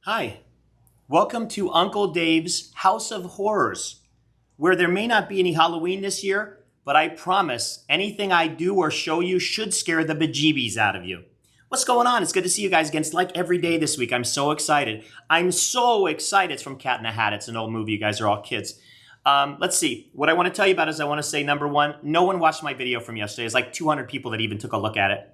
Hi, welcome to Uncle Dave's House of Horrors, where there may not be any Halloween this year, but I promise anything I do or show you should scare the bejeebies out of you. What's going on? It's good to see you guys again. It's like every day this week. I'm so excited. I'm so excited. It's from Cat in the Hat. It's an old movie. You guys are all kids. Let's see. What I want to tell you about is I want to say, number one, no one watched my video from yesterday. It's like 200 people that even took a look at it.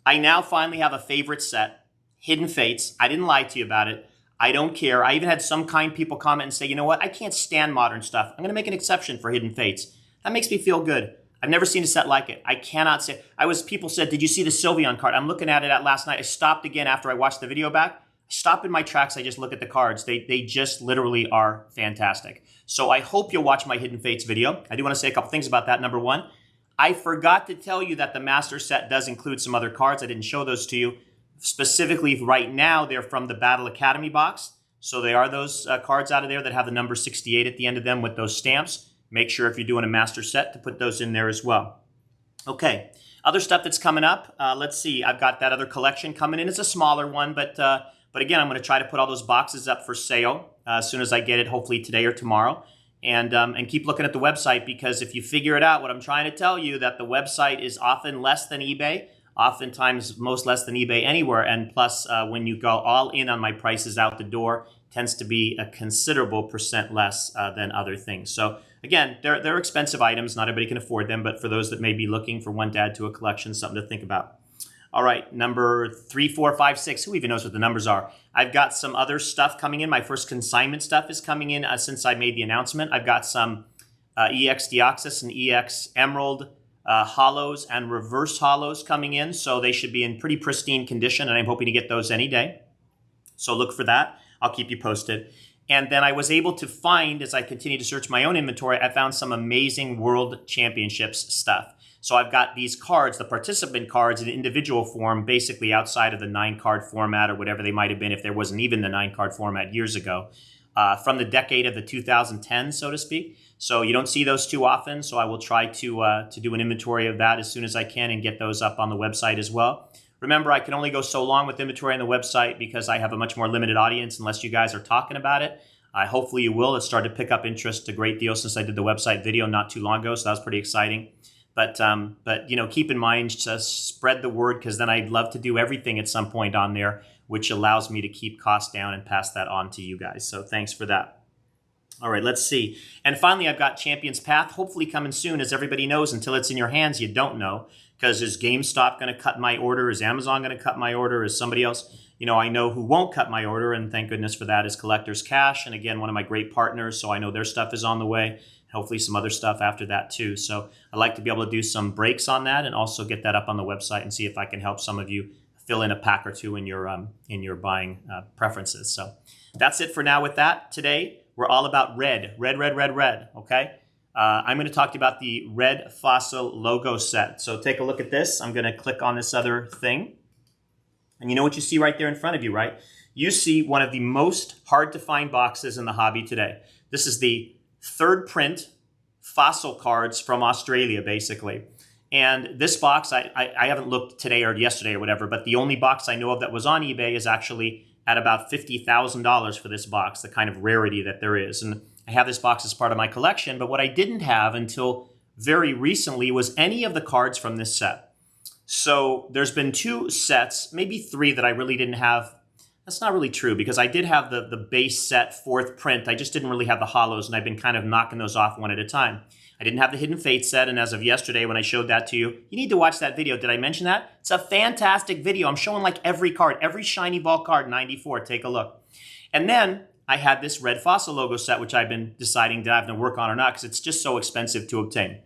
I now finally have a favorite set, Hidden Fates. I didn't lie to you about it. I don't care. I even had some kind people comment and say, you know what? I can't stand modern stuff. I'm going to make an exception for Hidden Fates. That makes me feel good. I've never seen a set like it. I cannot say. People said, did you see the Sylveon card? I'm looking at it last night. I stopped again after I watched the video back. I stop in my tracks. I just look at the cards. They just literally are fantastic. So I hope you'll watch my Hidden Fates video. I do want to say a couple things about that. Number one, I forgot to tell you that the Master Set does include some other cards. I didn't show those to you. Specifically, right now, they're from the Battle Academy box. So they are those cards out of there that have the number 68 at the end of them with those stamps. Make sure if you're doing a master set to put those in there as well. Okay, other stuff that's coming up. Let's see. I've got that other collection coming in. It's a smaller one, but again, I'm going to try to put all those boxes up for sale as soon as I get it, hopefully today or tomorrow. And keep looking at the website, because if you figure it out, what I'm trying to tell you, that the website is often less than eBay. Oftentimes, most less than eBay anywhere. And plus, when you go all in on my prices out the door, tends to be a considerable percent less than other things. So again, they're expensive items. Not everybody can afford them, but for those that may be looking for one to add to a collection, something to think about. All right, number 3, 4, 5, 6. Who even knows what the numbers are? I've got some other stuff coming in. My first consignment stuff is coming in since I made the announcement. I've got some EX Deoxys and EX Emerald hollows and reverse hollows coming in, so they should be in pretty pristine condition, and I'm hoping to get those any day. So look for that. I'll keep you posted. And then I was able to find, as I continue to search my own inventory, I found some amazing World Championships stuff. So I've got these cards, the participant cards, in individual form, basically outside of the 9-card format or whatever they might have been if there wasn't even the 9-card format years ago, from the decade of the 2010s, so to speak. So you don't see those too often, so I will try to do an inventory of that as soon as I can and get those up on the website as well. Remember, I can only go so long with inventory on the website because I have a much more limited audience unless you guys are talking about it. Hopefully you will. It's started to pick up interest a great deal since I did the website video not too long ago, so that was pretty exciting. But you know, keep in mind to spread the word, because then I'd love to do everything at some point on there, which allows me to keep costs down and pass that on to you guys. So thanks for that. All right, let's see. And finally, I've got Champion's Path, hopefully coming soon. As everybody knows, until it's in your hands, you don't know. Because is GameStop going to cut my order? Is Amazon going to cut my order? Is somebody else? You know, I know who won't cut my order, and thank goodness for that, is Collector's Cash. And again, one of my great partners, so I know their stuff is on the way. Hopefully some other stuff after that too. So I'd like to be able to do some breaks on that and also get that up on the website and see if I can help some of you fill in a pack or two in your buying preferences. So that's it for now with that. Today, we're all about red, okay? I'm going to talk to you about the Red Fossil logo set. So take a look at this. I'm going to click on this other thing. And you know what you see right there in front of you, right? You see one of the most hard-to-find boxes in the hobby today. This is the third print fossil cards from Australia, basically. And this box, I haven't looked today or yesterday or whatever, but the only box I know of that was on eBay is actually at about $50,000 for this box, the kind of rarity that there is. And I have this box as part of my collection, but what I didn't have until very recently was any of the cards from this set. So there's been 2 sets, maybe 3 that I really didn't have. That's not really true, because I did have the base set 4th print. I just didn't really have the hollows, and I've been kind of knocking those off one at a time. I didn't have the Hidden Fate set, and as of yesterday when I showed that to you, you need to watch that video. Did I mention that? It's a fantastic video. I'm showing like every card, every shiny ball card, 94. Take a look. And then I had this Red Fossil logo set, which I've been deciding to have to work on or not, because it's just so expensive to obtain.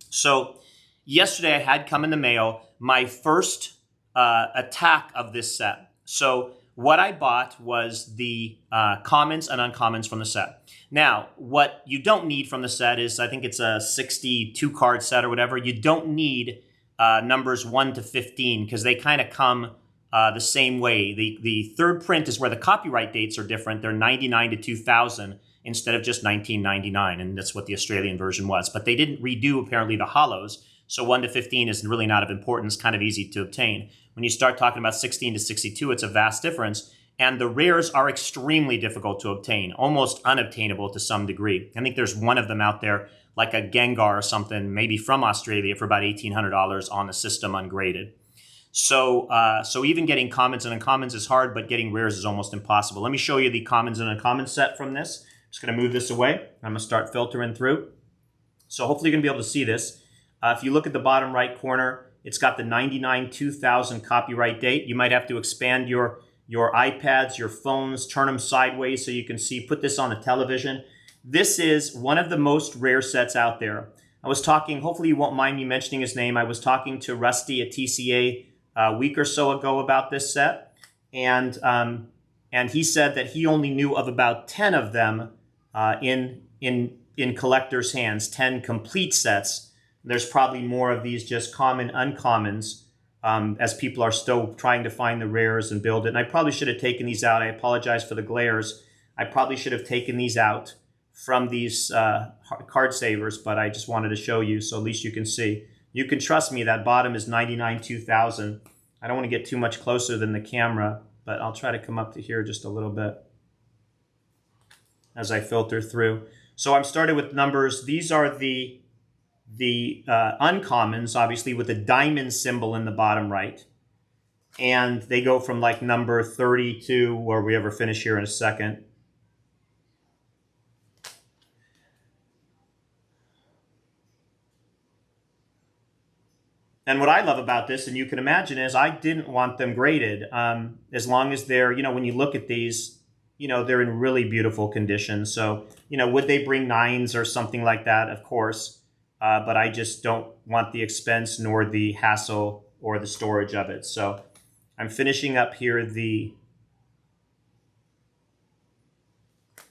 So yesterday I had come in the mail my first attack of this set. So what I bought was the commons and uncommons from the set. Now, what you don't need from the set is, I think it's a 62 card set or whatever. You don't need numbers 1 to 15, because they kind of come the same way. The third print is where the copyright dates are different. They're 99 to 2000 instead of just 1999, and that's what the Australian version was. But they didn't redo, apparently, the hollows, so 1 to 15 is really not of importance, kind of easy to obtain. When you start talking about 16 to 62, it's a vast difference. And the rares are extremely difficult to obtain, almost unobtainable to some degree. I think there's one of them out there, like a Gengar or something, maybe from Australia for about $1,800 on the system ungraded. So even getting commons and uncommons is hard, but getting rares is almost impossible. Let me show you the commons and uncommons set from this. I'm just going to move this away. I'm going to start filtering through. So hopefully you're going to be able to see this. If you look at the bottom right corner, it's got the 99-2000 copyright date. You might have to expand your iPads, your phones, turn them sideways so you can see, put this on the television. This is one of the most rare sets out there. I was talking, hopefully you won't mind me mentioning his name. I was talking to Rusty at TCA a week or so ago about this set. And he said that he only knew of about 10 of them in collectors' hands, 10 complete sets. There's probably more of these just common uncommons as people are still trying to find the rares and build it. And I probably should have taken these out. I apologize for the glares. I probably should have taken these out from these card savers, but I just wanted to show you so at least you can see. You can trust me, that bottom is 99-2000. I don't want to get too much closer than the camera, but I'll try to come up to here just a little bit as I filter through. So I'm started with numbers. These are the uncommons, obviously, with a diamond symbol in the bottom right. And they go from like number 30 to where we ever finish here in a second. And what I love about this, and you can imagine, is I didn't want them graded. As long as they're, when you look at these, they're in really beautiful condition. So, would they bring 9s or something like that? Of course. But I just don't want the expense nor the hassle or the storage of it. So I'm finishing up here the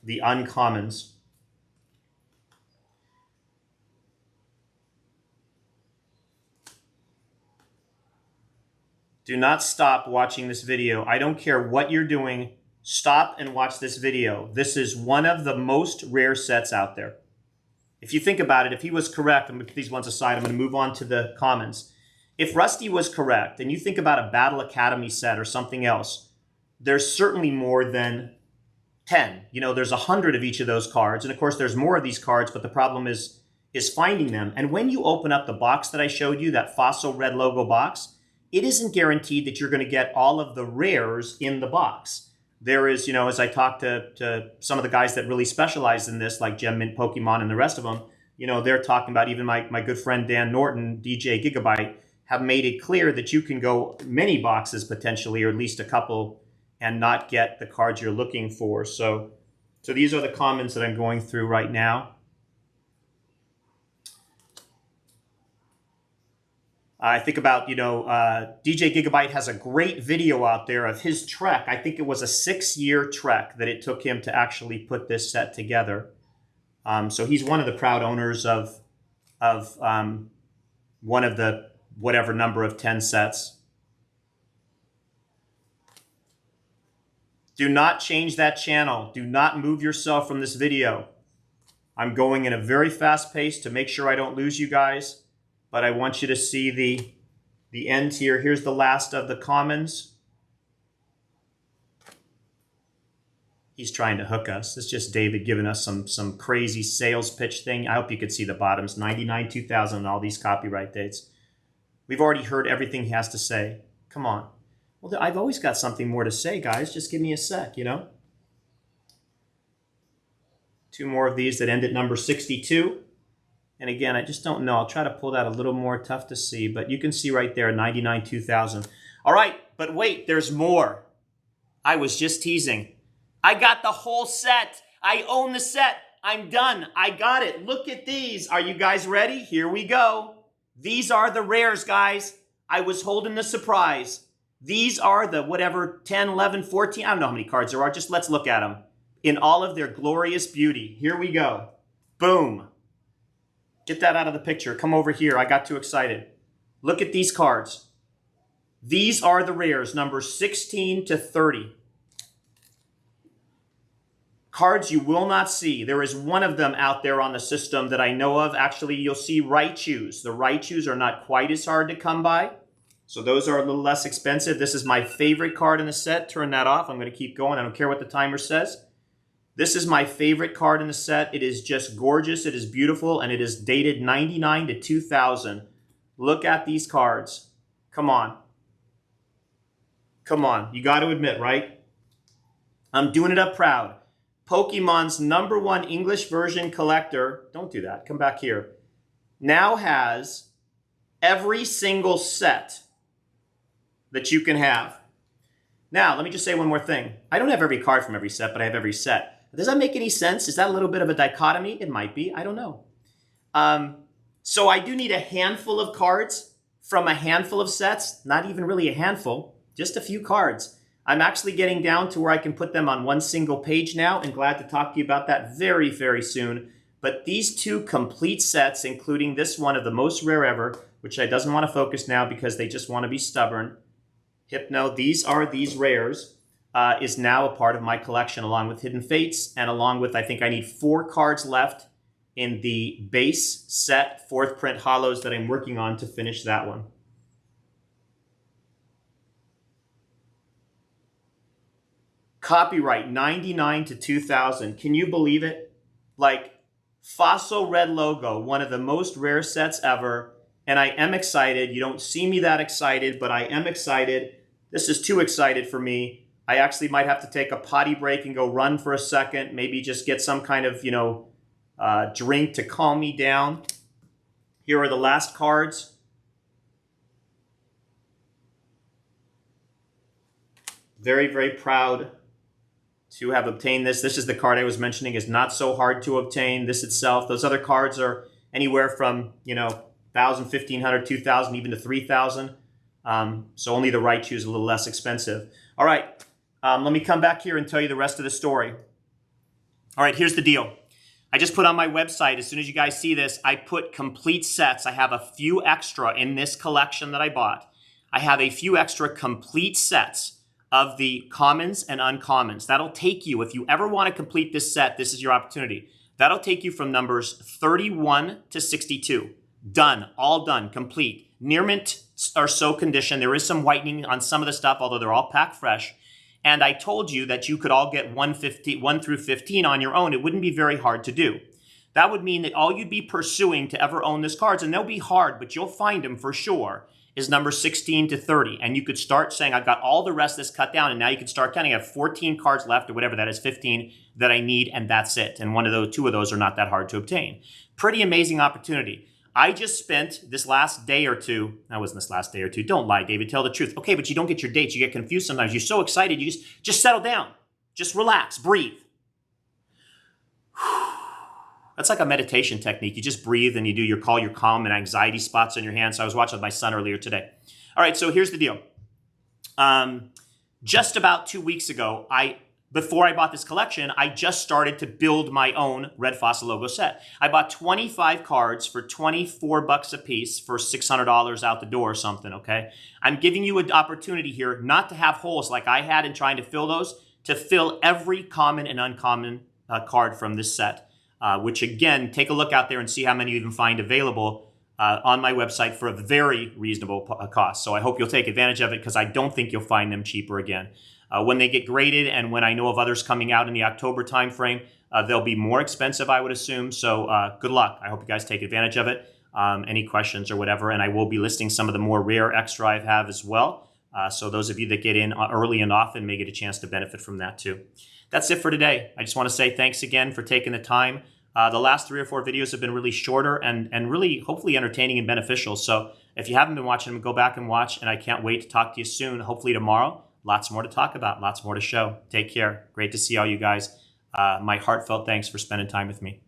uncommons. Do not stop watching this video. I don't care what you're doing. Stop and watch this video. This is one of the most rare sets out there. If you think about it, if he was correct, I'm going to put these ones aside. I'm going to move on to the commons. If Rusty was correct, and you think about a Battle Academy set or something else, there's certainly more than 10. There's 100 of each of those cards. And of course, there's more of these cards, but the problem is finding them. And when you open up the box that I showed you, that fossil red logo box, it isn't guaranteed that you're going to get all of the rares in the box. There is, as I talk to some of the guys that really specialize in this, like Gem Mint Pokemon and the rest of them, they're talking about, even my good friend Dan Norton, DJ Gigabyte, have made it clear that you can go many boxes potentially, or at least a couple, and not get the cards you're looking for. So these are the commons that I'm going through right now. I think about, DJ Gigabyte has a great video out there of his trek. I think it was a 6-year trek that it took him to actually put this set together. So he's one of the proud owners of one of the whatever number of 10 sets. Do not change that channel. Do not move yourself from this video. I'm going in a very fast pace to make sure I don't lose you guys. But I want you to see the end here. Here's the last of the commons. He's trying to hook us. It's just David giving us some crazy sales pitch thing. I hope you could see the bottoms. 99-2000 and all these copyright dates. We've already heard everything he has to say. Come on. Well, I've always got something more to say, guys. Just give me a sec, Two more of these that end at number 62. And again, I just don't know. I'll try to pull that a little more, tough to see. But you can see right there, 99-2000. All right, but wait, there's more. I was just teasing. I got the whole set. I own the set. I'm done. I got it. Look at these. Are you guys ready? Here we go. These are the rares, guys. I was holding the surprise. These are the whatever, 10, 11, 14. I don't know how many cards there are. Just let's look at them in all of their glorious beauty. Here we go. Boom. Get that out of the picture. Come over here. I got too excited. Look at these cards. These are the rares, numbers 16 to 30. Cards you will not see. There is one of them out there on the system that I know of. Actually, you'll see Raichus. The Raichus are not quite as hard to come by. So those are a little less expensive. This is my favorite card in the set. Turn that off. I'm going to keep going. I don't care what the timer says. This is my favorite card in the set. It is just gorgeous. It is beautiful, and it is dated 99 to 2000. Look at these cards. Come on. Come on. You got to admit, right? I'm doing it up proud. Pokemon's #1 English version collector, don't do that, come back here, now has every single set that you can have. Now, let me just say one more thing. I don't have every card from every set, but I have every set. Does that make any sense? Is that a little bit of a dichotomy? It might be. I don't know. So I do need a handful of cards from a handful of sets. Not even really a handful, just a few cards. I'm actually getting down to where I can put them on one single page now, and glad to talk to you about that very, very soon. But these two complete sets, including this one of the most rare ever, which I doesn't want to focus now because they just want to be stubborn. Hypno, these are these rares, is now a part of my collection along with Hidden Fates and along with, I think I need 4 cards left in the base set 4th print holos that I'm working on to finish that one. Copyright 99 to 2000. Can you believe it? Like, Fossil Red logo, one of the most rare sets ever. And I am excited. You don't see me that excited, but I am excited. This is too excited for me. I actually might have to take a potty break and go run for a second. Maybe just get some kind of, drink to calm me down. Here are the last cards. Very, very proud to have obtained this. This is the card I was mentioning is not so hard to obtain. This itself, those other cards are anywhere from, 1,000, 1,500, 2,000, even to 3,000. So only the right shoe is a little less expensive. All right, let me come back here and tell you the rest of the story. All right, here's the deal. I just put on my website, as soon as you guys see this, I put complete sets. I have a few extra in this collection that I bought. I have a few extra complete sets of the commons and uncommons. That'll take you, if you ever want to complete this set, this is your opportunity. That'll take you from numbers 31 to 62. Done, all done, complete. Near mint or so condition. There is some whitening on some of the stuff, although they're all packed fresh. And I told you that you could all get 1 through 15 on your own. It wouldn't be very hard to do. That would mean that all you'd be pursuing to ever own this cards, and they'll be hard, but you'll find them for sure, is number 16 to 30. And you could start saying, I've got all the rest of this cut down, and now you can start counting. I have 14 cards left, or whatever that is, 15 that I need, and that's it. And two of those are not that hard to obtain. Pretty amazing opportunity. I just spent this last day or two, that wasn't this last day or two, don't lie, David, tell the truth. Okay, but you don't get your dates, you get confused sometimes. You're so excited, you just settle down. Just relax, breathe. That's like a meditation technique. You just breathe and you do your calm and anxiety spots on your hands. So I was watching with my son earlier today. All right, so here's the deal. Just about 2 weeks ago, before I bought this collection, I just started to build my own Red Fossil logo set. I bought 25 cards for $24 a piece for $600 out the door or something, okay? I'm giving you an opportunity here not to have holes like I had in trying to fill those, to fill every common and uncommon card from this set, which again, take a look out there and see how many you even find available on my website for a very reasonable cost. So I hope you'll take advantage of it because I don't think you'll find them cheaper again. When they get graded and when I know of others coming out in the October timeframe, they'll be more expensive, I would assume. So good luck. I hope you guys take advantage of it. Any questions or whatever. And I will be listing some of the more rare extra I have as well. So those of you that get in early and often may get a chance to benefit from that too. That's it for today. I just want to say thanks again for taking the time. The last 3 or 4 videos have been really shorter and really hopefully entertaining and beneficial. So if you haven't been watching them, go back and watch. And I can't wait to talk to you soon, hopefully tomorrow. Lots more to talk about, lots more to show. Take care. Great to see all you guys. My heartfelt thanks for spending time with me.